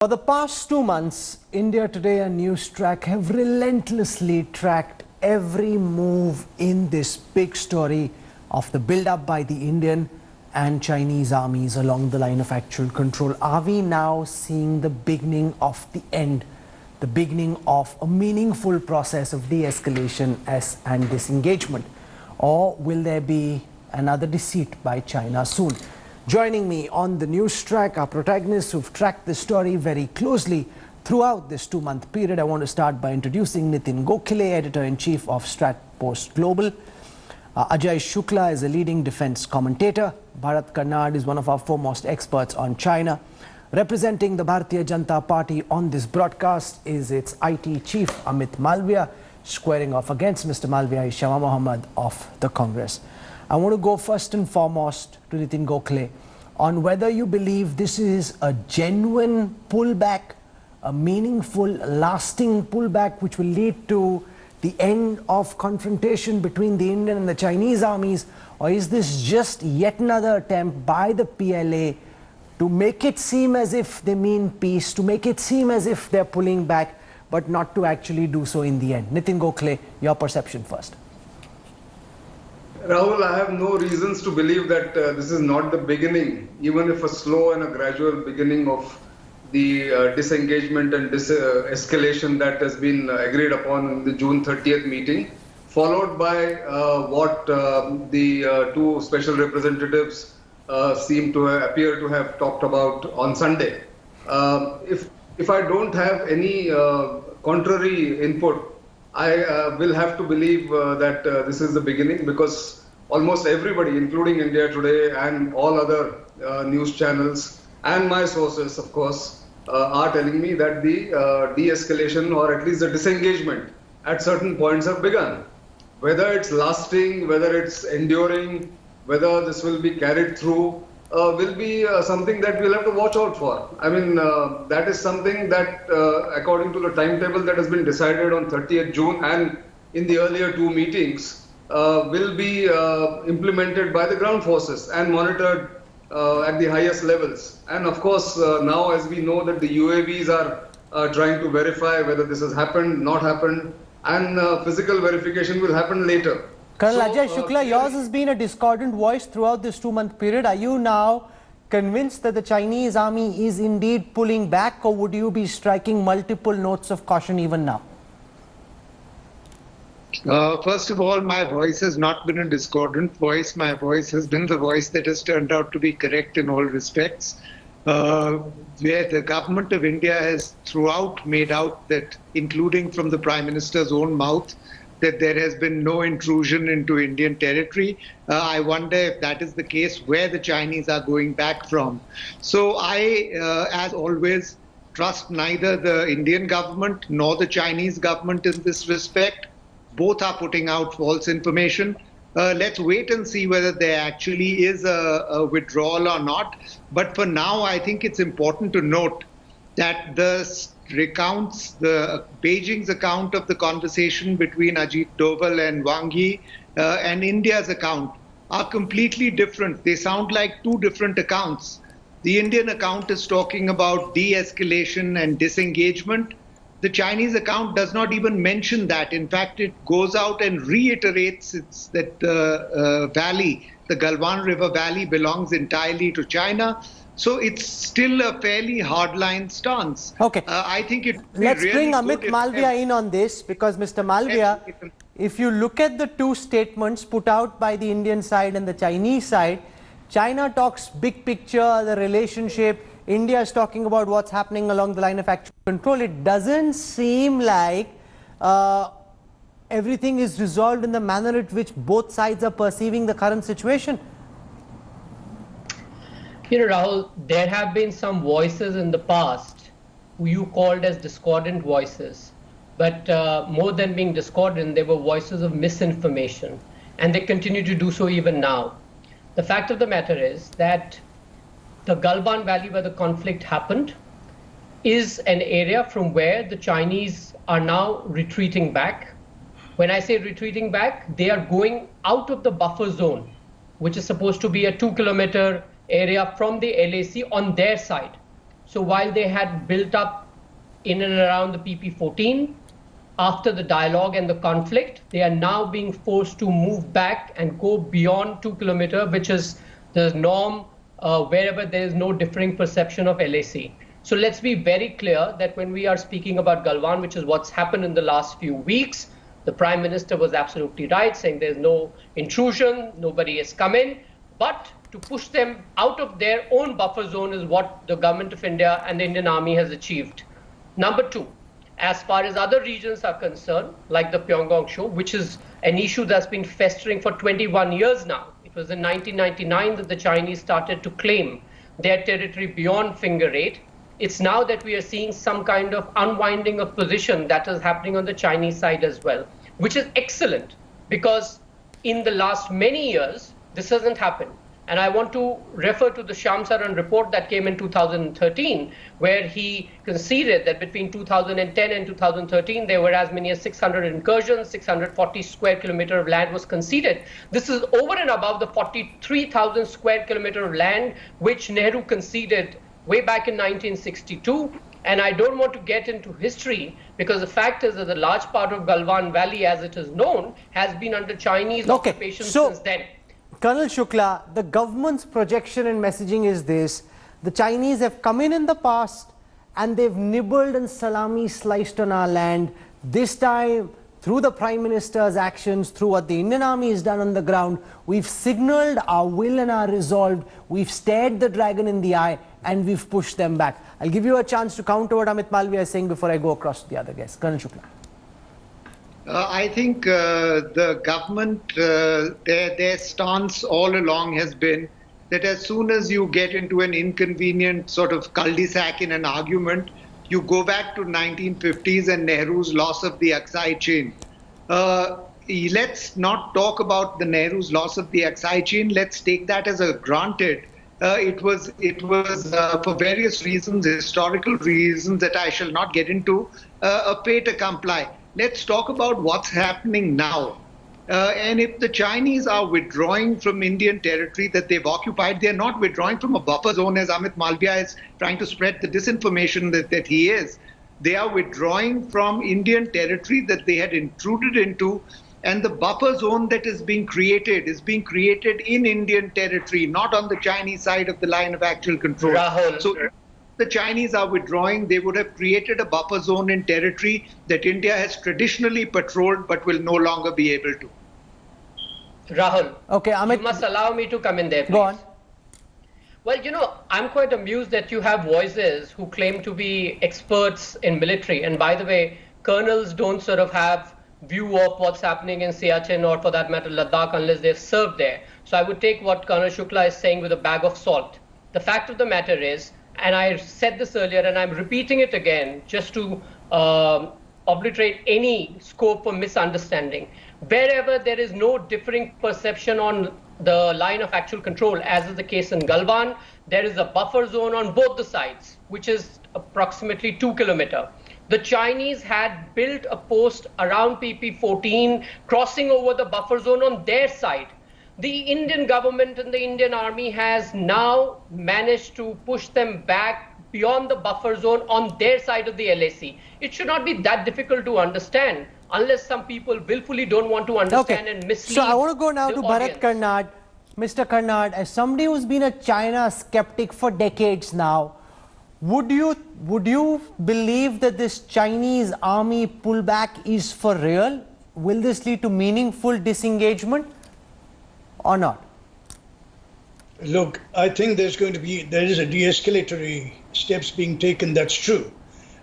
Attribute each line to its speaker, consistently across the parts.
Speaker 1: For the past 2 months, India Today and Newstrack have relentlessly tracked every move in this big story of the build-up by the Indian and Chinese armies along the line of actual control. Are we now seeing the beginning of the end, the beginning of a meaningful process of de-escalation and disengagement? Or will there be another deceit by China soon? Joining me on the Newstrack are protagonists who've tracked this story very closely throughout this 2-month period. I want to start by introducing Nitin Gokhale, Editor-in-Chief of Stratpost Global. Ajay Shukla is a leading defense commentator. Bharat Karnad is one of our foremost experts on China. Representing the Bharatiya Janata Party on this broadcast is its IT chief, Amit Malviya. Squaring off against Mr. Malviya is Shama Mohammed of the Congress. I want to go first and foremost to Nitin Gokhale on whether you believe this is a genuine pullback, a meaningful, lasting pullback which will lead to the end of confrontation between the Indian and the Chinese armies, or is this just yet another attempt by the PLA to make it seem as if they mean peace, to make it seem as if they're pulling back, but not to actually do so in the end? Nitin Gokhale, your perception first.
Speaker 2: Rahul, I have no reasons to believe that this is not the beginning, even if a slow and a gradual beginning of the disengagement and escalation that has been agreed upon in the June 30th meeting, followed by what the two special representatives seem to appear to have talked about on Sunday. If I don't have any contrary input, I will have to believe that this is the beginning, because almost everybody, including India Today and all other news channels and my sources, of course, are telling me that the de-escalation, or at least the disengagement at certain points, have begun. Whether it's lasting, whether it's enduring, whether this will be carried through, will be something that we'll have to watch out for. I mean, that is something that, according to the timetable that has been decided on 30th June and in the earlier two meetings, will be implemented by the ground forces and monitored at the highest levels. And of course, now as we know that the UAVs are trying to verify whether this has happened, not happened, and physical verification will happen later.
Speaker 1: Colonel Ajay Shukla, yours has been a discordant voice throughout this 2-month period. Are you now convinced that the Chinese army is indeed pulling back, or would you be striking multiple notes of caution even now?
Speaker 3: First of all, my voice has not been a discordant voice. My voice has been the voice that has turned out to be correct in all respects. Where the government of India has throughout made out that, including from the Prime Minister's own mouth, that there has been no intrusion into Indian territory. I wonder if that is the case, where the Chinese are going back from. So I, as always, trust neither the Indian government nor the Chinese government in this respect. Both are putting out false information. Let's wait and see whether there actually is a withdrawal or not. But for now, I think it's important to note that the recounts, the Beijing's account of the conversation between Ajit Doval and Wang Yi and India's account are completely different. They sound like two different accounts. The Indian account is talking about de-escalation and disengagement. The Chinese account does not even mention that. In fact, it goes out and reiterates that the valley, the Galwan River Valley, belongs entirely to China. So it's still a fairly hardline stance.
Speaker 1: Okay.
Speaker 3: I think it.
Speaker 1: Let's
Speaker 3: really
Speaker 1: bring Amit Malviya in on this, because Mr. Malviya, if you look at the two statements put out by the Indian side and the Chinese side, China talks big picture, the relationship. India is talking about what's happening along the line of actual control. It doesn't seem like everything is resolved in the manner at which both sides are perceiving the current situation.
Speaker 4: You know, Rahul, there have been some voices in the past who you called as discordant voices. But more than being discordant, they were voices of misinformation. And they continue to do so even now. The fact of the matter is that the Galwan Valley, where the conflict happened, is an area from where the Chinese are now retreating back. When I say retreating back, they are going out of the buffer zone, which is supposed to be a 2-kilometer area from the LAC on their side. So while they had built up in and around the PP-14, after the dialogue and the conflict, they are now being forced to move back and go beyond 2 kilometer, which is the norm wherever there is no differing perception of LAC. So let's be very clear that when we are speaking about Galwan, which is what's happened in the last few weeks, the Prime Minister was absolutely right, saying there's no intrusion, nobody has come in, but to push them out of their own buffer zone is what the Government of India and the Indian Army has achieved. Number two, as far as other regions are concerned, like the Pyongyang show, which is an issue that's been festering for 21 years now. It was in 1999 that the Chinese started to claim their territory beyond Finger 8. It's now that we are seeing some kind of unwinding of position that is happening on the Chinese side as well, which is excellent because in the last many years, this hasn't happened. And I want to refer to the Shyam Saran report that came in 2013, where he conceded that between 2010 and 2013, there were as many as 600 incursions, 640 square kilometer of land was conceded. This is over and above the 43,000 square kilometer of land which Nehru conceded way back in 1962. And I don't want to get into history because the fact is that the large part of Galwan Valley, as it is known, has been under Chinese occupation since then.
Speaker 1: Colonel Shukla, the government's projection and messaging is this: the Chinese have come in the past and they've nibbled and salami sliced on our land. This time, through the Prime Minister's actions, through what the Indian Army has done on the ground, we've signalled our will and our resolve. We've stared the dragon in the eye and we've pushed them back. I'll give you a chance to counter what Amit Malviya is saying before I go across to the other guests. Colonel Shukla.
Speaker 3: I think the government, their stance all along has been that as soon as you get into an inconvenient sort of cul-de-sac in an argument, you go back to 1950s and Nehru's loss of the Aksai chain. Let's not talk about the Nehru's loss of the Aksai chain. Let's take that as a granted. It was for various reasons, historical reasons that I shall not get into, a fait accompli. Let's talk about what's happening now. And if the Chinese are withdrawing from Indian territory that they've occupied, they're not withdrawing from a buffer zone as Amit Malviya is trying to spread the disinformation that he is. They are withdrawing from Indian territory that they had intruded into, and the buffer zone that is being created in Indian territory, not on the Chinese side of the line of actual control.
Speaker 4: Rahul.
Speaker 3: So if the Chinese are withdrawing, they would have created a buffer zone in territory that India has traditionally patrolled but will no longer be able to.
Speaker 4: Rahul,
Speaker 1: okay, Amit,
Speaker 4: you must allow me to come in there, please.
Speaker 1: Go on.
Speaker 4: Well, you know, I'm quite amused that you have voices who claim to be experts in military. And by the way, colonels don't sort of have view of what's happening in Siachen or for that matter Ladakh unless they've served there. So I would take what Colonel Shukla is saying with a bag of salt. The fact of the matter is, and I said this earlier and I'm repeating it again just to obliterate any scope for misunderstanding. Wherever there is no differing perception on the line of actual control, as is the case in Galwan, there is a buffer zone on both the sides, which is approximately 2 kilometers. The Chinese had built a post around PP-14, crossing over the buffer zone on their side. The Indian government and the Indian Army has now managed to push them back beyond the buffer zone on their side of the LAC. It should not be that difficult to understand unless some people willfully don't want to understand and mislead.
Speaker 1: So I want to go now to
Speaker 4: audience.
Speaker 1: Bharat Karnad. Mr. Karnad, as somebody who's been a China skeptic for decades now, would you believe that this Chinese army pullback is for real? Will this lead to meaningful disengagement or not?
Speaker 5: Look, I think there is a de-escalatory steps being taken, that's true.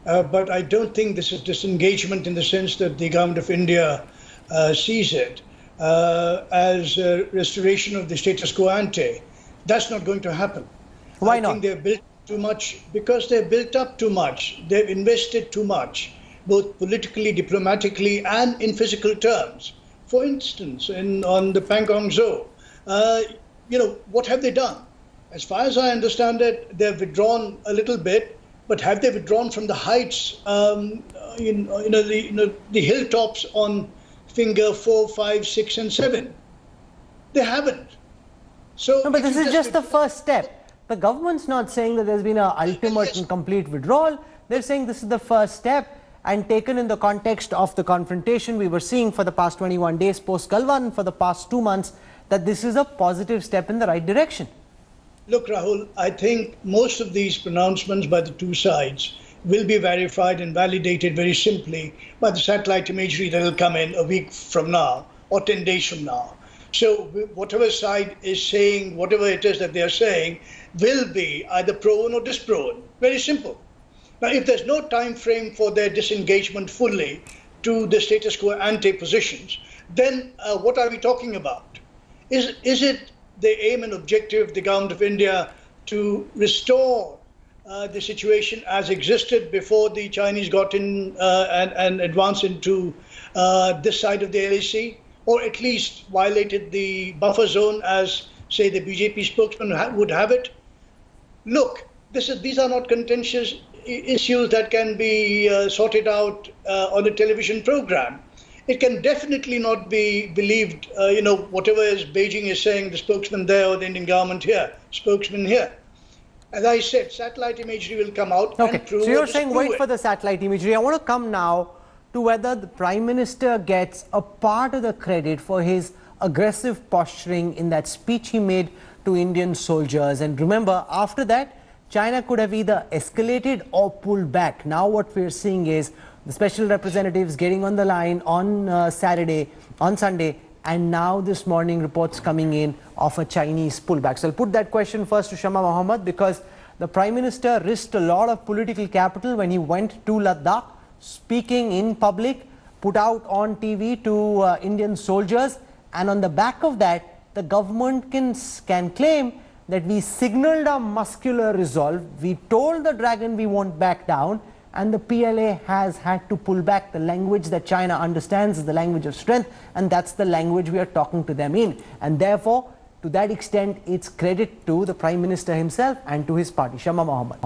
Speaker 5: But I don't think this is disengagement in the sense that the government of India sees it as a restoration of the status quo ante. That's not going to happen.
Speaker 1: Why not?
Speaker 5: I think they've built too much because they've built up too much. They've invested too much, both politically, diplomatically, and in physical terms. For instance, on the Pangong Zone, what have they done? As far as I understand it, they've withdrawn a little bit, but have they withdrawn from the heights, the hilltops on Finger 4, 5, 6, and 7? They haven't. So,
Speaker 1: no, but this is just the first step. The government's not saying that there's been an ultimate and complete withdrawal. They're saying this is the first step, and taken in the context of the confrontation we were seeing for the past 21 days post Galwan, for the past 2 months, that this is a positive step in the right direction.
Speaker 5: Look, Rahul, I think most of these pronouncements by the two sides will be verified and validated very simply by the satellite imagery that will come in a week from now or 10 days from now. So whatever side is saying, whatever it is that they are saying, will be either proven or disproven. Very simple. Now, if there's no time frame for their disengagement fully to the status quo ante positions, then what are we talking about? Is it the aim and objective of the government of India to restore the situation as existed before the Chinese got in and advanced into this side of the LAC, or at least violated the buffer zone as, say, the BJP spokesman would have it? Look, these are not contentious issues that can be sorted out on a television program. It can definitely not be believed, whatever is Beijing is saying, the spokesman there or the Indian government here, spokesman here. As I said, satellite imagery will come out and prove.
Speaker 1: So you're saying wait for the satellite imagery. I want to come now to whether the Prime Minister gets a part of the credit for his aggressive posturing in that speech he made to Indian soldiers. And remember, after that, China could have either escalated or pulled back. Now what we're seeing is the special representatives getting on the line on Sunday, and now this morning reports coming in of a Chinese pullback. So I'll put that question first to Shama Mohammed, because the Prime Minister risked a lot of political capital when he went to Ladakh, speaking in public, put out on TV to Indian soldiers, and on the back of that, the government can claim that we signaled our muscular resolve, we told the dragon we won't back down, and the PLA has had to pull back. The language that China understands is the language of strength, and that's the language we are talking to them in. And therefore, to that extent, it's credit to the Prime Minister himself and to his party. Shama Mohammed.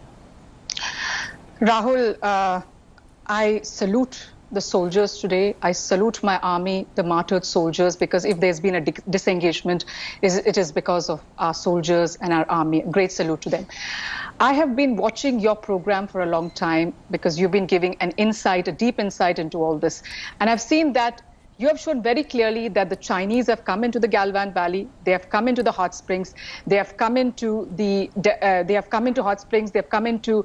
Speaker 6: Rahul, I salute the soldiers today. I salute my army, the martyred soldiers, because if there's been a disengagement, it is because of our soldiers and our army. Great salute to them. I have been watching your program for a long time because you've been giving an insight, a deep insight into all this. And I've seen that you have shown very clearly that the Chinese have come into the Galwan Valley, they have come into the hot springs, they have come into hot springs, they have come into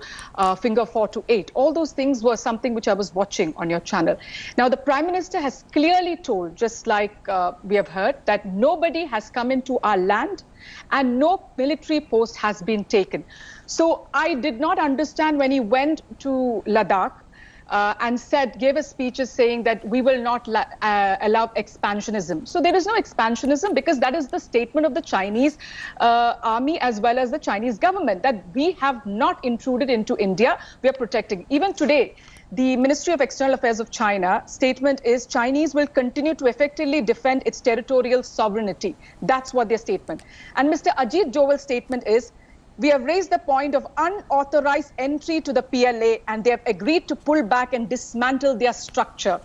Speaker 6: Finger 4 to 8. All those things were something which I was watching on your channel. Now, the Prime Minister has clearly told, just like we have heard, that nobody has come into our land and no military post has been taken. So I did not understand when he went to Ladakh and gave a speech saying that we will not allow expansionism. So there is no expansionism because that is the statement of the Chinese army as well as the Chinese government, that we have not intruded into India, we are protecting. Even today, the Ministry of External Affairs of China statement is Chinese will continue to effectively defend its territorial sovereignty. That's what their statement. And Mr. Ajit Doval's statement is, we have raised the point of unauthorized entry to the PLA and they have agreed to pull back and dismantle their structure.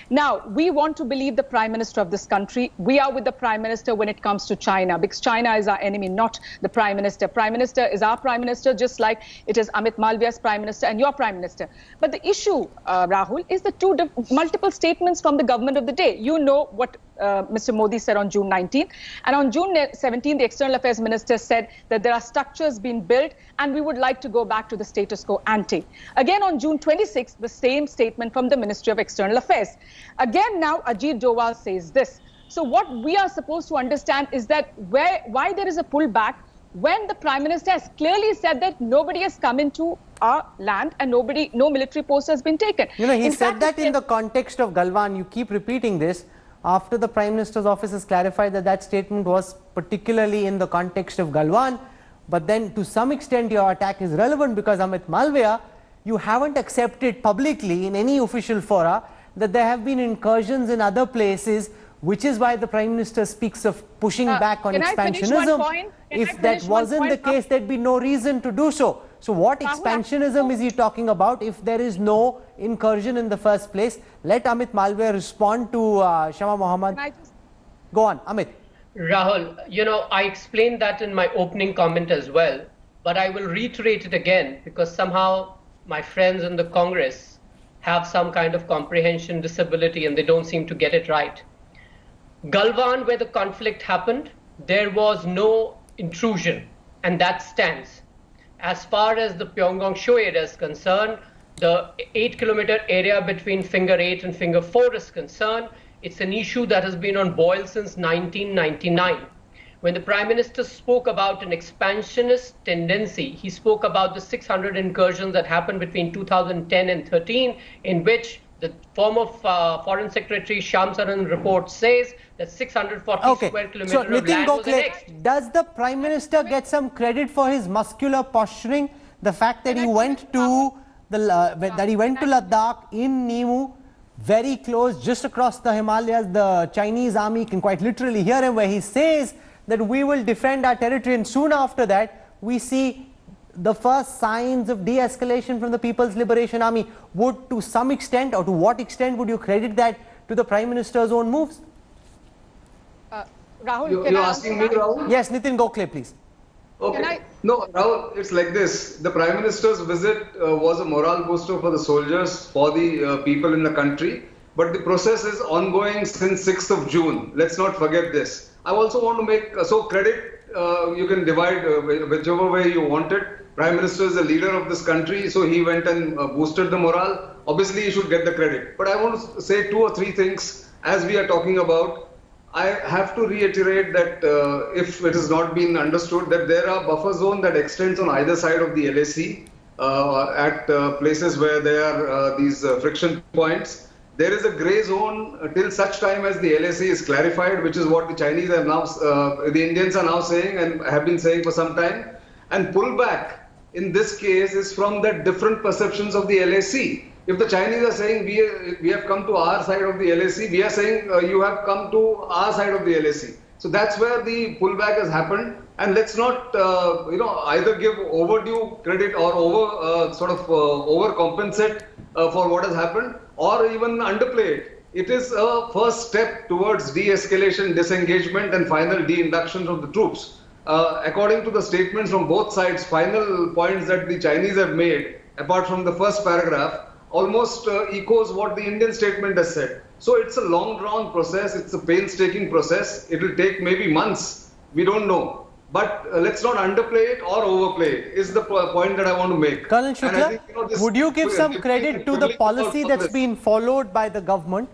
Speaker 6: Now, we want to believe the Prime Minister of this country. We are with the Prime Minister when it comes to China, because China is our enemy, not the Prime Minister. Prime Minister is our Prime Minister, just like it is Amit Malviya's Prime Minister and your Prime Minister. But the issue, Rahul, is the multiple statements from the government of the day. You know what Mr. Modi said on June 19. And on June 17, the External Affairs Minister said that there are structures being built and we would like to go back to the status quo ante. Again, on June 26, the same statement from the Ministry of External Affairs. Again, now Ajit Doval says this. So what we are supposed to understand is that why there is a pullback when the Prime Minister has clearly said that nobody has come into our land and no military post has been taken.
Speaker 1: You know, he said that in the context of Galwan. You keep repeating this. After the Prime Minister's office has clarified that that statement was particularly in the context of Galwan, but then to some extent your attack is relevant because Amit Malviya, you haven't accepted publicly in any official fora that there have been incursions in other places, which is why the Prime Minister speaks of pushing back on expansionism. If that wasn't the case, there'd be no reason to do so. So what expansionism is he talking about if there is no incursion in the first place? Let Amit Malviya respond to Shama Mohammed. Go on, Amit.
Speaker 4: Rahul, you know, I explained that in my opening comment as well. but I will reiterate it again because somehow my friends in the Congress have some kind of comprehension disability and they don't seem to get it right. Galwan, where the conflict happened, there was no intrusion, and that stands. As far as the Pyongyang Shoal area is concerned, the 8-kilometer area between Finger 8 and Finger 4 is concerned. It's an issue that has been on boil since 1999. When the Prime Minister spoke about an expansionist tendency, he spoke about the 600 incursions that happened between 2010 and 13, in which the former Foreign Secretary Shyam Saran report says that 640 square kilometers
Speaker 1: so,
Speaker 4: of
Speaker 1: Nitin
Speaker 4: land was
Speaker 1: Gokhale,
Speaker 4: annexed.
Speaker 1: does the Prime Minister get some credit for his muscular posturing? The fact that he went to Ladakh in Nimu, very close, just across the Himalayas. The Chinese army can quite literally hear him where he says that we will defend our territory, and soon after that we see the first signs of de-escalation from the People's Liberation Army. Would, to some extent, or to what extent would you credit that to the Prime Minister's own moves?
Speaker 6: Rahul,
Speaker 2: You're asking me, Rahul?
Speaker 1: Yes, Nitin Gokhale, please.
Speaker 2: Okay. No, Rahul, it's like this. The Prime Minister's visit was a morale booster for the soldiers, for the people in the country. But the process is ongoing since 6th of June. Let's not forget this. I also want to make, so credit, you can divide whichever way you want it. Prime Minister is the leader of this country, so he went and boosted the morale. Obviously, he should get the credit. But I want to say 2 or 3 things as we are talking about. I have to reiterate that if it has not been understood, that there are buffer zone that extends on either side of the LAC at places where there are these friction points. There is a grey zone till such time as the LAC is clarified, which is what the Chinese have now, the Indians are now saying and have been saying for some time. And pullback in this case is from the different perceptions of the LAC. If the Chinese are saying we have come to our side of the LAC, we are saying you have come to our side of the LAC. So that's where the pullback has happened. And let's not, either give overdue credit or overcompensate for what has happened, or even underplay it. It is a first step towards de-escalation, disengagement, and final de-induction of the troops. According to the statements from both sides, final points that the Chinese have made, apart from the first paragraph, almost echoes what the Indian statement has said. So it's a long drawn process, it's a painstaking process, it will take maybe months, we don't know. But let's not underplay it or overplay it, is the point that I want to make.
Speaker 1: Colonel Shukla, would you give some credit to the policy that's been followed by the government?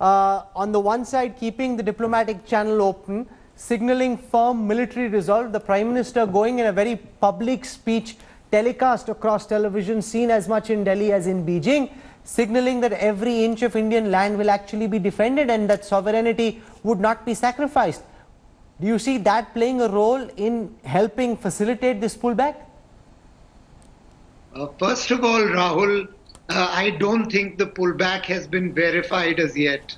Speaker 1: On the one side, keeping the diplomatic channel open, signalling firm military resolve, the Prime Minister going in a very public speech telecast across television, seen as much in Delhi as in Beijing, signalling that every inch of Indian land will actually be defended and that sovereignty would not be sacrificed. Do you see that playing a role in helping facilitate this pullback?
Speaker 3: First of all, Rahul, I don't think the pullback has been verified as yet.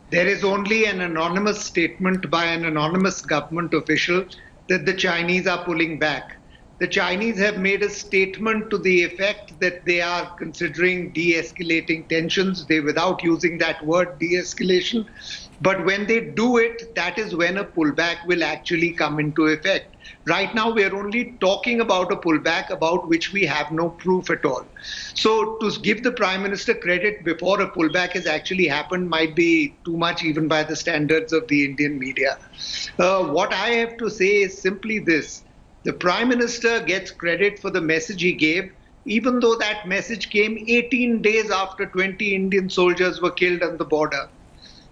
Speaker 3: There is only an anonymous statement by an anonymous government official that the Chinese are pulling back. The Chinese have made a statement to the effect that they are considering de-escalating tensions, without using that word de-escalation. But when they do it, that is when a pullback will actually come into effect. Right now, we are only talking about a pullback about which we have no proof at all. So to give the Prime Minister credit before a pullback has actually happened might be too much even by the standards of the Indian media. What I have to say is simply this. The Prime Minister gets credit for the message he gave, even though that message came 18 days after 20 Indian soldiers were killed on the border.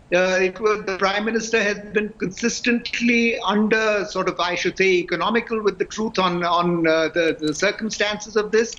Speaker 3: The Prime Minister has been consistently economical with the truth on the circumstances of this.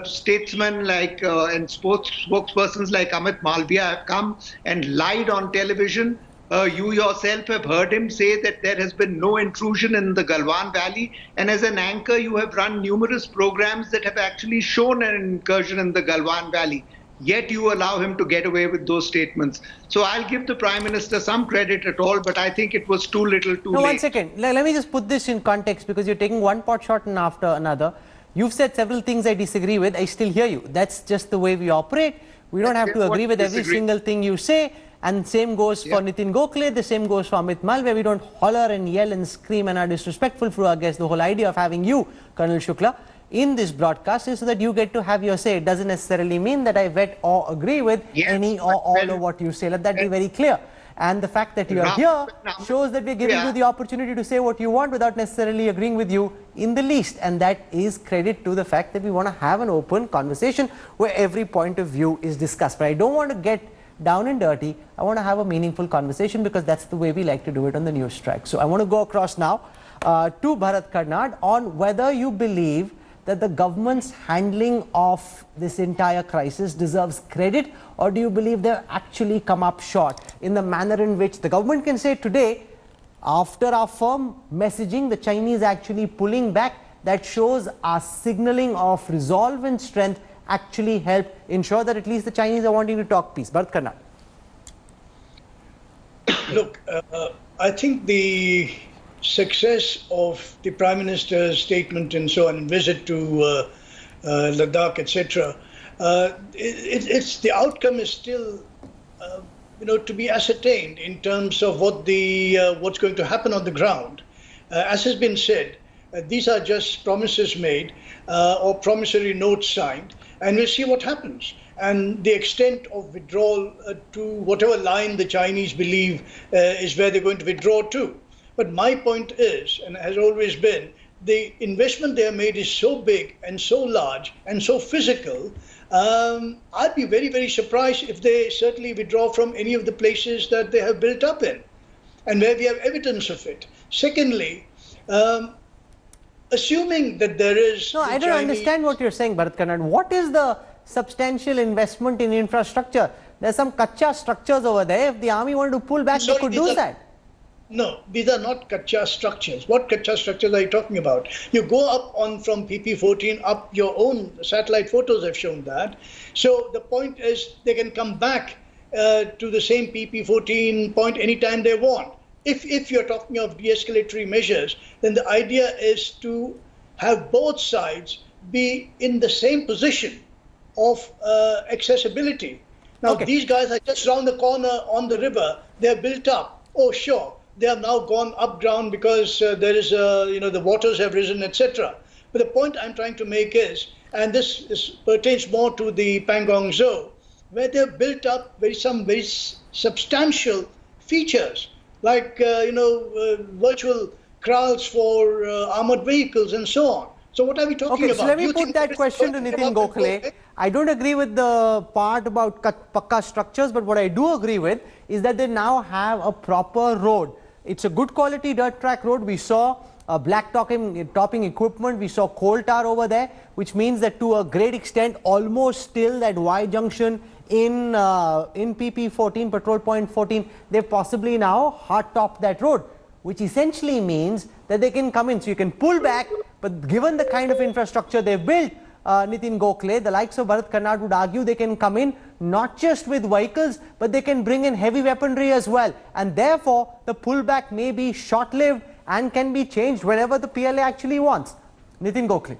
Speaker 3: Statesmen like and spokespersons like Amit Malviya have come and lied on television. You yourself have heard him say that there has been no intrusion in the Galwan Valley. And as an anchor, you have run numerous programs that have actually shown an incursion in the Galwan Valley. Yet you allow him to get away with those statements. So I'll give the Prime Minister some credit at all, but I think it was too little too late.
Speaker 1: One second. Let me just put this in context because you're taking one pot shot and after another. You've said several things I disagree with. I still hear you. That's just the way we operate. We don't have to agree with every single thing you say. And same goes for Nitin Gokhale, the same goes for Amit Malviya. We don't holler and yell and scream and are disrespectful for, I guess, the whole idea of having you, Colonel Shukla, in this broadcast is so that you get to have your say. It doesn't necessarily mean that I vet or agree with any or all of what you say. Let that be very clear. And the fact that you are here shows that we're giving you the opportunity to say what you want without necessarily agreeing with you in the least. And that is credit to the fact that we want to have an open conversation where every point of view is discussed. But I don't want to get down and dirty. I want to have a meaningful conversation because that's the way we like to do it on the Newstrack. So I want to go across now to Bharat Karnad on whether you believe that the government's handling of this entire crisis deserves credit, or do you believe they've actually come up short in the manner in which the government can say today, after our firm messaging, the Chinese actually pulling back, that shows our signaling of resolve and strength actually helped ensure that at least the Chinese are wanting to talk peace. Bharat Karnad.
Speaker 5: Look, I think the success of the Prime Minister's statement and so on, visit to Ladakh, etc., it's the outcome is still, to be ascertained in terms of what what's going to happen on the ground. As has been said, these are just promises made or promissory notes signed, and we'll see what happens. And the extent of withdrawal to whatever line the Chinese believe is where they're going to withdraw to. But my point is, and has always been, the investment they have made is so big and so large and so physical. I'd be very, very surprised if they certainly withdraw from any of the places that they have built up in and where we have evidence of it. Secondly, assuming that there is...
Speaker 1: No, I don't understand what you're saying, Bharat Karnad. What is the substantial investment in infrastructure? There's some kacha structures over there. If the army wanted to pull back, they could do that.
Speaker 5: No, these are not kacha structures. What kacha structures are you talking about? You go up from PP14 up, your own satellite photos have shown that. So the point is they can come back to the same PP14 point anytime they want. If you're talking of de-escalatory measures, then the idea is to have both sides be in the same position of accessibility. Now, these guys are just around the corner on the river. They're built up. Oh, sure. They have now gone up ground because there is, the waters have risen, etc. But the point I'm trying to make is, and this pertains more to the Pangong Zone, where they've built up some very substantial features, like, virtual kraals for armored vehicles and so on. So what are we talking about?
Speaker 1: So let me put that question to Nitin Gokhale. I don't agree with the part about pakka structures, but what I do agree with is that they now have a proper road. It's a good quality dirt track road. We saw black topping equipment. We saw coal tar over there, which means that to a great extent, almost till that Y junction in PP14, Patrol Point 14, they've possibly now hard topped that road, which essentially means that they can come in. So you can pull back, but given the kind of infrastructure they've built, Nitin Gokhale, the likes of Bharat Karnad would argue they can come in not just with vehicles, but they can bring in heavy weaponry as well. And therefore, the pullback may be short-lived and can be changed whenever the PLA actually wants. Nitin Gokhale.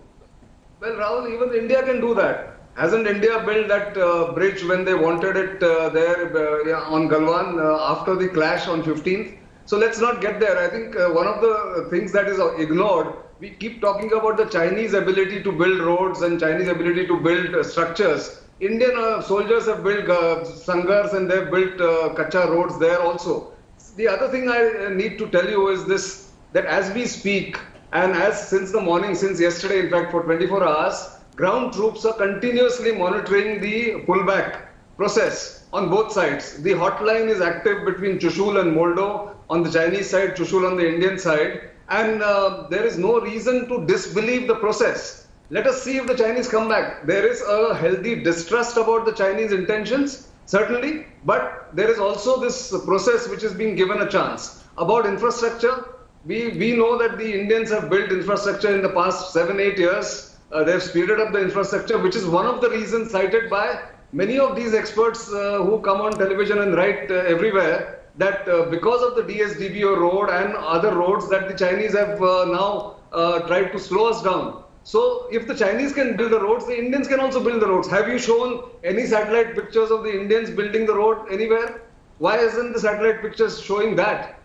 Speaker 2: Well, Rahul, even India can do that. Hasn't India built that bridge when they wanted it there on Galwan after the clash on 15th? So let's not get there. I think one of the things that is ignored, we keep talking about the Chinese ability to build roads and Chinese ability to build structures. Indian soldiers have built sangars and they've built kacha roads there also. The other thing I need to tell you is this, that as we speak, and since the morning, since yesterday, in fact, for 24 hours, ground troops are continuously monitoring the pullback process on both sides. The hotline is active between Chushul and Moldo on the Chinese side, Chushul on the Indian side, and there is no reason to disbelieve the process. Let us see if the Chinese come back. There is a healthy distrust about the Chinese intentions, certainly, but there is also this process which is being given a chance. About infrastructure, we know that the Indians have built infrastructure in the past 7-8 years. They have speeded up the infrastructure, which is one of the reasons cited by many of these experts who come on television and write everywhere, that because of the DSDBO road and other roads that the Chinese have now tried to slow us down. So if the Chinese can build the roads, the Indians can also build the roads. Have you shown any satellite pictures of the Indians building the road anywhere? Why isn't the satellite pictures showing that?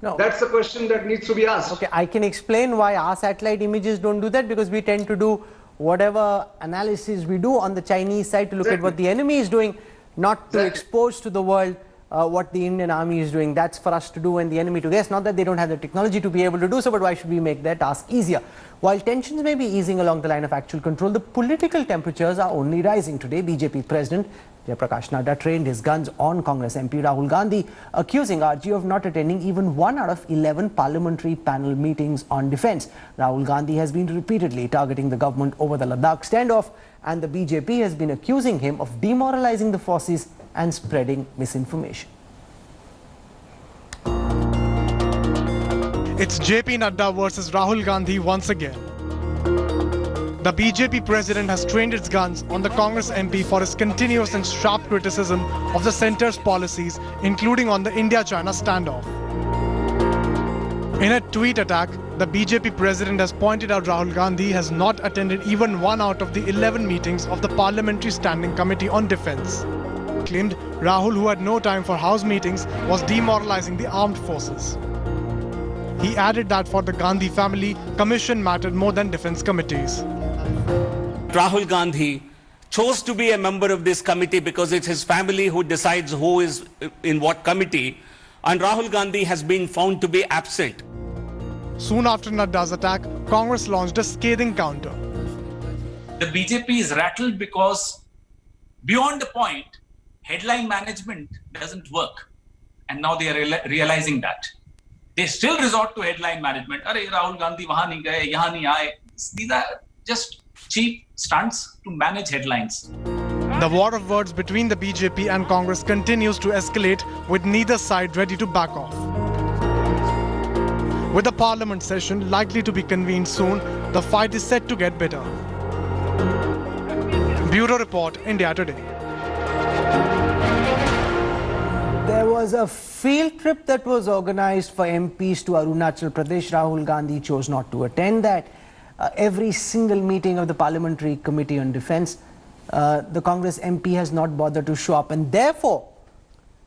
Speaker 1: No.
Speaker 2: That's the question that needs to be asked.
Speaker 1: Okay, I can explain why our satellite images don't do that, because we tend to do whatever analysis we do on the Chinese side to look at what the enemy is doing, not to expose to the world what the Indian army is doing. That's for us to do and the enemy to guess. Not that they don't have the technology to be able to do so, but why should we make their task easier? While tensions may be easing along the line of actual control, the political temperatures are only rising. Today, BJP President Jayaprakash Nadda trained his guns on Congress MP Rahul Gandhi, accusing RG of not attending even 1 out of 11 parliamentary panel meetings on defence. Rahul Gandhi has been repeatedly targeting the government over the Ladakh standoff, and the BJP has been accusing him of demoralising the forces and spreading misinformation.
Speaker 7: It's JP Nadda versus Rahul Gandhi once again. The BJP president has trained its guns on the Congress MP for his continuous and sharp criticism of the centre's policies, including on the India-China standoff. In a tweet attack, the BJP president has pointed out Rahul Gandhi has not attended even 1 out of the 11 meetings of the Parliamentary Standing Committee on Defence. Claimed Rahul, who had no time for house meetings, was demoralising the armed forces. He added that for the Gandhi family, commission mattered more than defence committees.
Speaker 8: Rahul Gandhi chose to be a member of this committee because it's his family who decides who is in what committee, and Rahul Gandhi has been found to be absent.
Speaker 7: Soon after Nadda's attack, Congress launched a scathing counter.
Speaker 9: The BJP is rattled because beyond the point, headline management doesn't work. And now they are realizing that. They still resort to headline management. Arey, Rahul Gandhi wahan nahi gaye, yahan nahi aaye. These are just cheap stunts to manage headlines.
Speaker 7: The war of words between the BJP and Congress continues to escalate, with neither side ready to back off. With the parliament session likely to be convened soon, the fight is set to get bitter. Bureau Report, India Today.
Speaker 1: There was a field trip that was organised for MPs to Arunachal Pradesh. Rahul Gandhi chose not to attend that. Every single meeting of the Parliamentary Committee on Defence, the Congress MP has not bothered to show up, and therefore,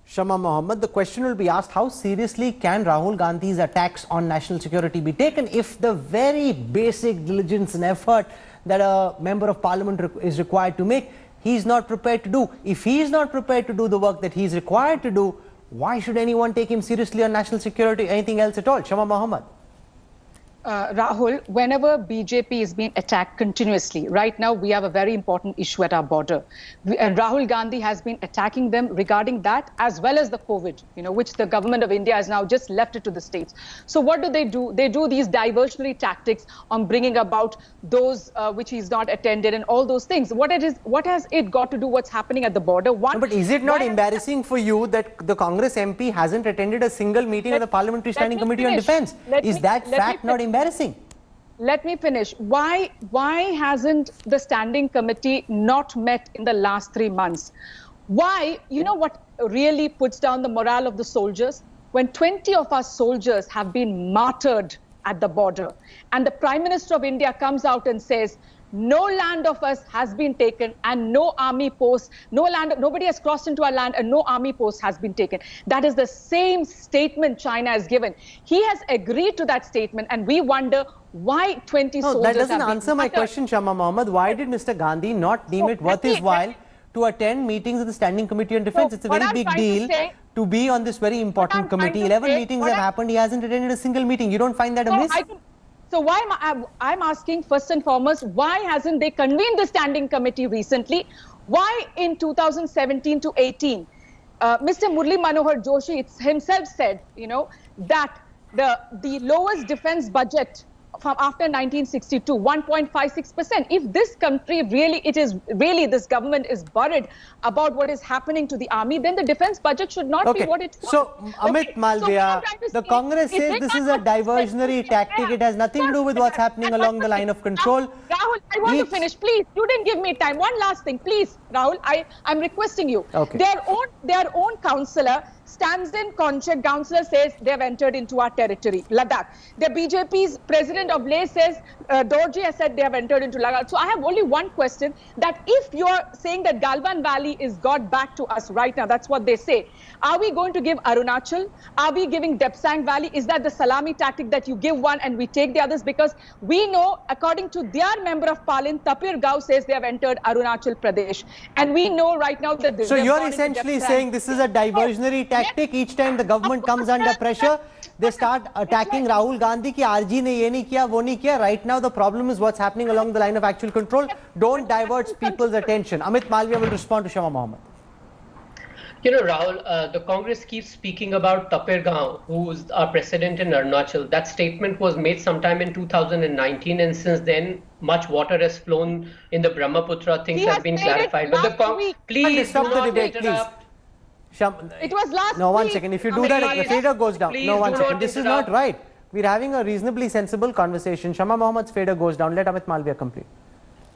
Speaker 1: Shama Mohammed, the question will be asked, how seriously can Rahul Gandhi's attacks on national security be taken if the very basic diligence and effort that a member of parliament is required to make, he is not prepared to do? If he is not prepared to do the work that he is required to do, why should anyone take him seriously on national security, anything else at all? Shama Mohammed.
Speaker 6: Rahul, whenever BJP is being attacked continuously, right now we have a very important issue at our border. And Rahul Gandhi has been attacking them regarding that, as well as the COVID, which the government of India has now just left it to the states. So what do? They do these diversionary tactics on bringing about those which he's not attended and all those things. What has it got to do what's happening at the border?
Speaker 1: No, but is it not embarrassing for you that the Congress MP hasn't attended a single meeting of the Parliamentary Standing Committee on Defence? Is that fact not embarrassing?
Speaker 6: Let me finish. Why hasn't the standing committee not met in the last 3 months? Why? You know what really puts down the morale of the soldiers? When 20 of our soldiers have been martyred at the border, and the Prime Minister of India comes out and says, no land of us has been taken and no army post, nobody has crossed into our land and no army post has been taken. That is the same statement China has given. He has agreed to that statement, and we wonder why 20 soldiers
Speaker 1: that doesn't
Speaker 6: have
Speaker 1: answer
Speaker 6: been
Speaker 1: my
Speaker 6: martyred.
Speaker 1: question, Shama Mohammed. Why did Mr. Gandhi not deem it worth his while to attend meetings of the Standing Committee on Defence? It's a very big deal to be on this very important committee. 11 meetings have happened. He hasn't attended a single meeting. You don't find that amiss?
Speaker 6: So why I'm asking first and foremost, why hasn't they convened the standing committee recently? Why in 2017 to 18, Mr. Murli Manohar Joshi himself said, that the lowest defense budget from after 1962, 1.56%. If this country this government is worried about what is happening to the army, then the defense budget should not be what it was.
Speaker 1: So, Amit Malviya, the Congress says this is a diversionary tactic. It has nothing to do with what's happening along the line of control.
Speaker 6: Rahul, I want to finish, please. You didn't give me time. One last thing, please, Rahul. I'm requesting you.
Speaker 1: Okay.
Speaker 6: Their own councillor
Speaker 10: stands in Conchak Councillor says they have entered into our territory, Ladakh. The BJP's president of Leh says Dorji has said they have entered into Ladakh. So I have only one question, that if you're saying that Galwan Valley is got back to us right now, that's what they say. Are we going to give Arunachal? Are we giving Depsang Valley? Is that the salami tactic that you give one and we take the others? Because we know, according to their member of Parliament, Tapir Gao says they have entered Arunachal Pradesh. And we know right now that...
Speaker 1: So you're essentially saying this is a diversionary tactic. Each time the government comes under pressure, they start attacking Rahul Gandhi ki RG ne ye nahi kiya, wo nahi kiya. Right now the problem is what's happening along the line of actual control. Don't divert people's attention. Amit Malviya will respond to Shama Mohammed.
Speaker 4: You know, Rahul, the Congress keeps speaking about Tapir Gao, who is our president in Arunachal. That statement was made sometime in 2019, and since then, much water has flown in the Brahmaputra. Things have been clarified. But the please do not interrupt.
Speaker 10: It was last
Speaker 1: No, one
Speaker 10: week.
Speaker 1: second. If you do that, the fader goes down. No, one second. This is not right. We're having a reasonably sensible conversation. Shama Mohammad's fader goes down. Let Amit Malviya complete.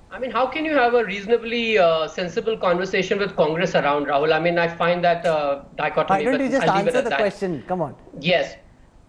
Speaker 4: I mean, how can you have a reasonably sensible conversation with Congress around, Rahul? I mean, I find that dichotomy.
Speaker 1: Why don't you just answer the question? Come on.
Speaker 4: Yes.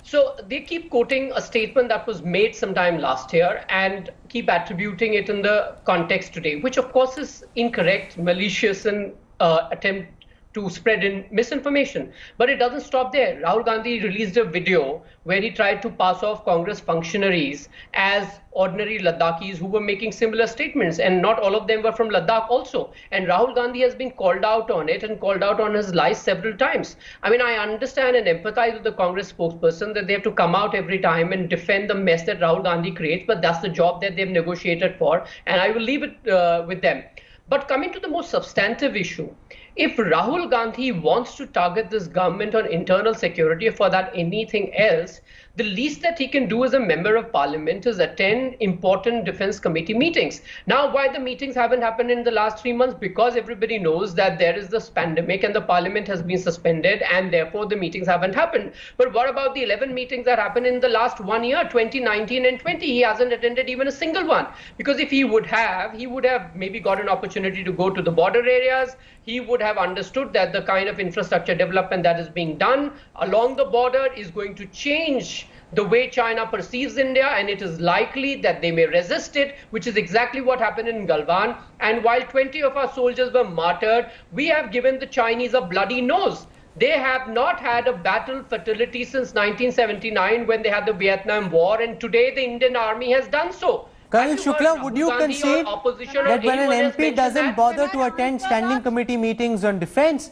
Speaker 4: So they keep quoting a statement that was made sometime last year and keep attributing it in the context today, which of course is incorrect, malicious, and attempt to spread in misinformation. But it doesn't stop there. Rahul Gandhi released a video where he tried to pass off Congress functionaries as ordinary Ladakhis who were making similar statements, and not all of them were from Ladakh also. And Rahul Gandhi has been called out on it and called out on his lies several times. I mean, I understand and empathize with the Congress spokesperson that they have to come out every time and defend the mess that Rahul Gandhi creates, but that's the job that they've negotiated for, and I will leave it with them. But coming to the most substantive issue, if Rahul Gandhi wants to target this government on internal security or for that anything else, the least that he can do as a member of parliament is attend important defense committee meetings. Now, why the meetings haven't happened in the last 3 months? Because everybody knows that there is this pandemic and the parliament has been suspended and therefore the meetings haven't happened. But what about the 11 meetings that happened in the last 1 year, 2019 and 20? He hasn't attended even a single one. Because if he would have maybe got an opportunity to go to the border areas. He would have understood that the kind of infrastructure development that is being done along the border is going to change the way China perceives India, and it is likely that they may resist it, which is exactly what happened in Galwan. And while 20 of our soldiers were martyred, we have given the Chinese a bloody nose. They have not had a battle fatality since 1979 when they had the Vietnam War, and today the Indian Army has done so.
Speaker 1: Colonel Shukla, would you concede that when an MP doesn't bother to attend standing committee meetings on defense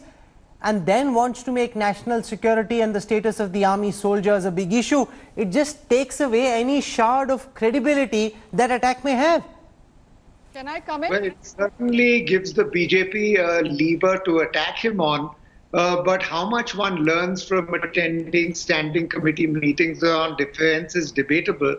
Speaker 1: and then wants to make national security and the status of the army soldiers a big issue, it just takes away any shard of credibility that attack may have?
Speaker 10: Can I come in?
Speaker 3: Well, it certainly gives the BJP a lever to attack him on. But how much one learns from attending standing committee meetings on defense is debatable,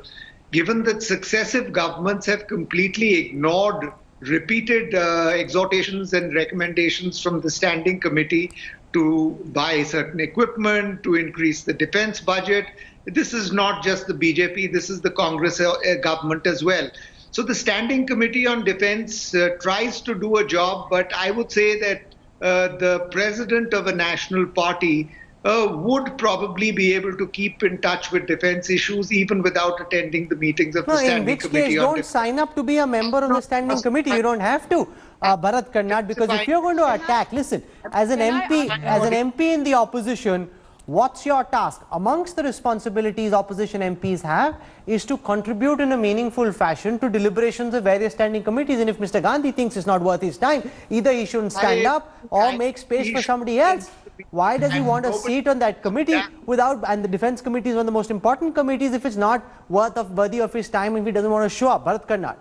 Speaker 3: given that successive governments have completely ignored repeated exhortations and recommendations from the standing committee to buy certain equipment, to increase the defense budget. This is not just the BJP, this is the Congress government as well. So the standing committee on defense tries to do a job, but I would say that the president of a national party would probably be able to keep in touch with defense issues even without attending the meetings of the standing committee.
Speaker 1: In which case, don't sign up to be a member of the standing committee. You don't have to, Bharat Karnad, because if you're going to attack, listen, as an MP in the opposition, what's your task? Amongst the responsibilities opposition MPs have is to contribute in a meaningful fashion to deliberations of various standing committees. And if Mr. Gandhi thinks it's not worth his time, either he shouldn't stand up or make space for somebody else. Why does he want a seat on that committee without, and the defense committee is one of the most important committees, if it's not worthy of his time, if he doesn't want to show up? Bharat Karnad.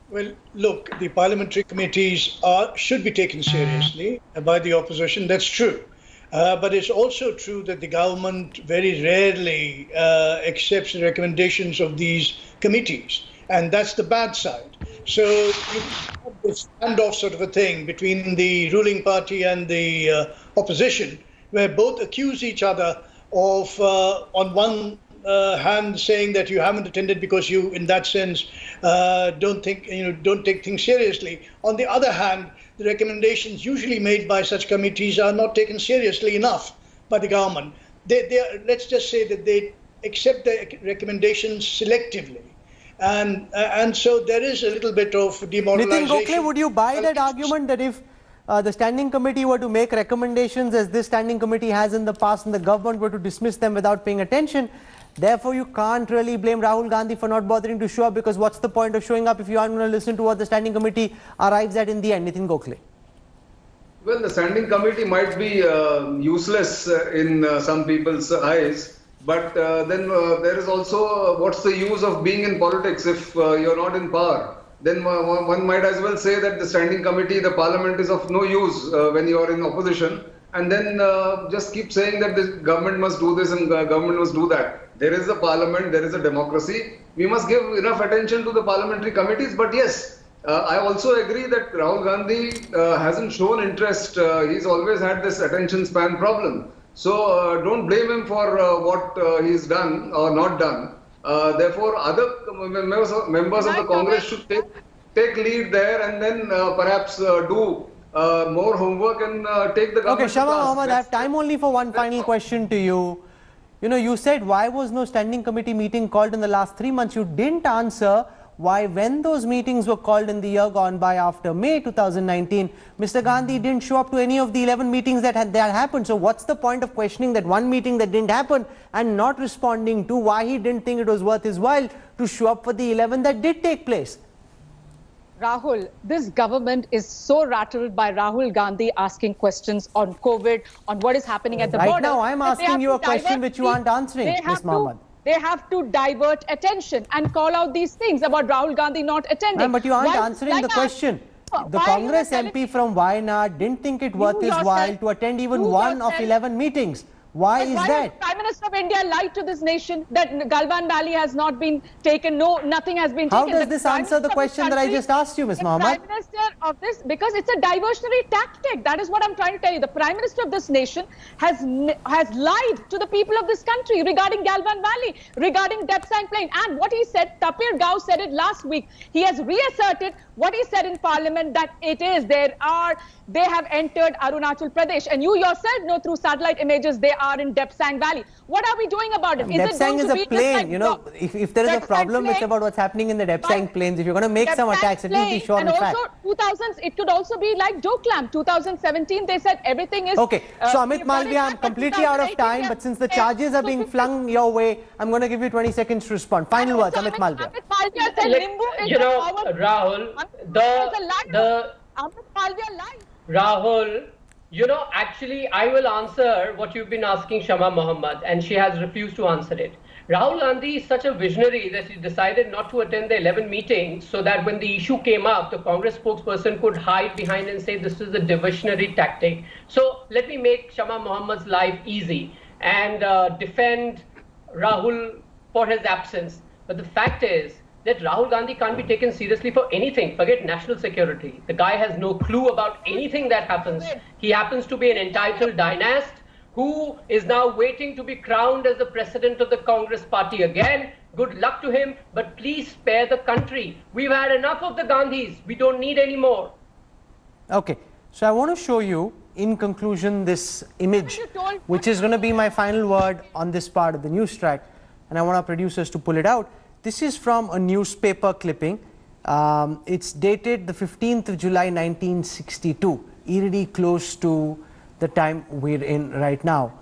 Speaker 5: Well, look, the parliamentary committees should be taken seriously by the opposition. That's true. But it's also true that the government very rarely accepts the recommendations of these committees. And that's the bad side. So you have this standoff sort of a thing between the ruling party and the opposition, where both accuse each other of, on one hand, saying that you haven't attended because you, in that sense, don't take things seriously. On the other hand, the recommendations usually made by such committees are not taken seriously enough by the government. Let's just say that they accept the recommendations selectively. And so there is a little bit of demoralization.
Speaker 1: Nitin Gokhale, would you buy that argument that if the standing committee were to make recommendations as this standing committee has in the past and the government were to dismiss them without paying attention, therefore you can't really blame Rahul Gandhi for not bothering to show up, because what's the point of showing up if you aren't going to listen to what the standing committee arrives at in the end? Nitin Gokhale.
Speaker 2: Well, the standing committee might be useless in some people's eyes, but then there is also what's the use of being in politics if you're not in power? Then one might as well say that the standing committee, the parliament is of no use when you are in opposition, and then just keep saying that the government must do this and government must do that. There is a parliament, there is a democracy. We must give enough attention to the parliamentary committees. But yes, I also agree that Rahul Gandhi hasn't shown interest. He's always had this attention span problem. So don't blame him for what he's done or not done. Therefore, other members of the Congress should take lead there and then perhaps do more homework and take the government.
Speaker 1: Okay, Shama Mohammed, I have time only for one final question to you. You know, you said why was no standing committee meeting called in the last 3 months? You didn't answer why, when those meetings were called in the year gone by after May 2019, Mr. Gandhi didn't show up to any of the 11 meetings that had happened. So what's the point of questioning that one meeting that didn't happen and not responding to why he didn't think it was worth his while to show up for the 11 that did take place?
Speaker 6: Rahul, this government is so rattled by Rahul Gandhi asking questions on COVID, on what is happening at the border.
Speaker 1: Right now, I'm asking you a question which you aren't answering, Ms. Mohammed.
Speaker 10: They have to divert attention and call out these things about Rahul Gandhi not attending.
Speaker 1: But you aren't answering the question. The Congress MP from Wayanad didn't think it worth his while to attend even one of 11 meetings. Why is that?
Speaker 10: The Prime Minister of India lied to this nation that Galwan Valley has not been taken. No, nothing has been
Speaker 1: How
Speaker 10: taken.
Speaker 1: does this answer the question that I just asked you, Ms. Mohammed?
Speaker 10: Prime Minister of this, because it's a diversionary tactic. That is what I'm trying to tell you. The Prime Minister of this nation has lied to the people of this country regarding Galwan Valley, regarding Depsang Plain. And what he said, Tapir Gao said it last week. He has reasserted what he said in Parliament, that they have entered Arunachal Pradesh. And you yourself know through satellite images they are in Depsang Valley. What are we doing about it?
Speaker 1: Depsang is a plain, you know, if there is a problem, it's about what's happening in the Depsang plains. If you're going to make some attacks, at least be sure
Speaker 10: and
Speaker 1: on fact.
Speaker 10: Also, 2000s, it could also be like Doklam. 2017, they said everything is...
Speaker 1: Okay, so Amit Malviya, I'm completely out of time, but since the charges are being flung your way, I'm going to give you 20 seconds to respond. Final words, Amit Malviya.
Speaker 10: Amit Malviya said Limbu is
Speaker 4: you know, Rahul,
Speaker 10: Amit Malviya lied.
Speaker 4: Rahul, you know, actually, I will answer what you've been asking Shama Mohammed, and she has refused to answer it. Rahul Gandhi is such a visionary that he decided not to attend the 11 meetings so that when the issue came up, the Congress spokesperson could hide behind and say this is a diversionary tactic. So let me make Shama Mohammed's life easy and defend Rahul for his absence. But the fact is that Rahul Gandhi can't be taken seriously for anything. Forget national security. The guy has no clue about anything that happens. He happens to be an entitled dynast who is now waiting to be crowned as the president of the Congress party again. Good luck to him, but please spare the country. We've had enough of the Gandhis. We don't need any more.
Speaker 1: Okay, so I want to show you, in conclusion, this image, which is going to be my final word on this part of the Newstrack, and I want our producers to pull it out. This is from a newspaper clipping. It's dated the 15th of July 1962, eerily close to the time we're in right now.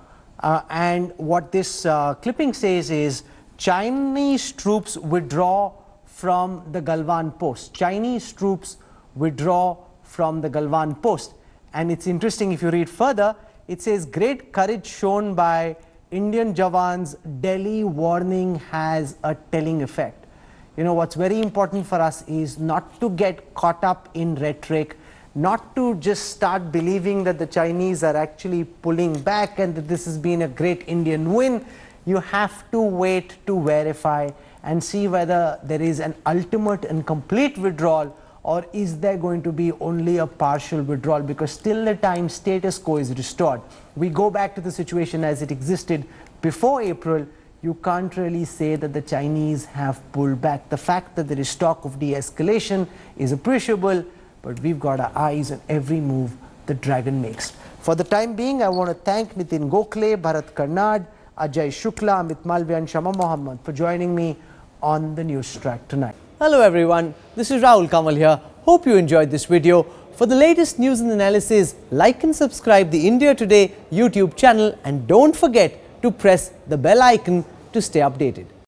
Speaker 1: And what this clipping says is, Chinese troops withdraw from the Galwan post. Chinese troops withdraw from the Galwan post. And it's interesting, if you read further, it says, great courage shown by Indian Jawans, Delhi warning has a telling effect. You know, what's very important for us is not to get caught up in rhetoric, not to just start believing that the Chinese are actually pulling back and that this has been a great Indian win. You have to wait to verify and see whether there is an ultimate and complete withdrawal, or is there going to be only a partial withdrawal, because till the time status quo is restored, we go back to the situation as it existed before April, you can't really say that the Chinese have pulled back. The fact that there is talk of de-escalation is appreciable, but we've got our eyes on every move the dragon makes. For the time being, I want to thank Nitin Gokhale, Bharat Karnad, Ajay Shukla, Amit Malviya and Shama Mohammed for joining me on the Newstrack tonight.
Speaker 11: Hello everyone, this is Rahul Kanwal here. Hope you enjoyed this video. For the latest news and analysis, like and subscribe the India Today YouTube channel and don't forget to press the bell icon to stay updated.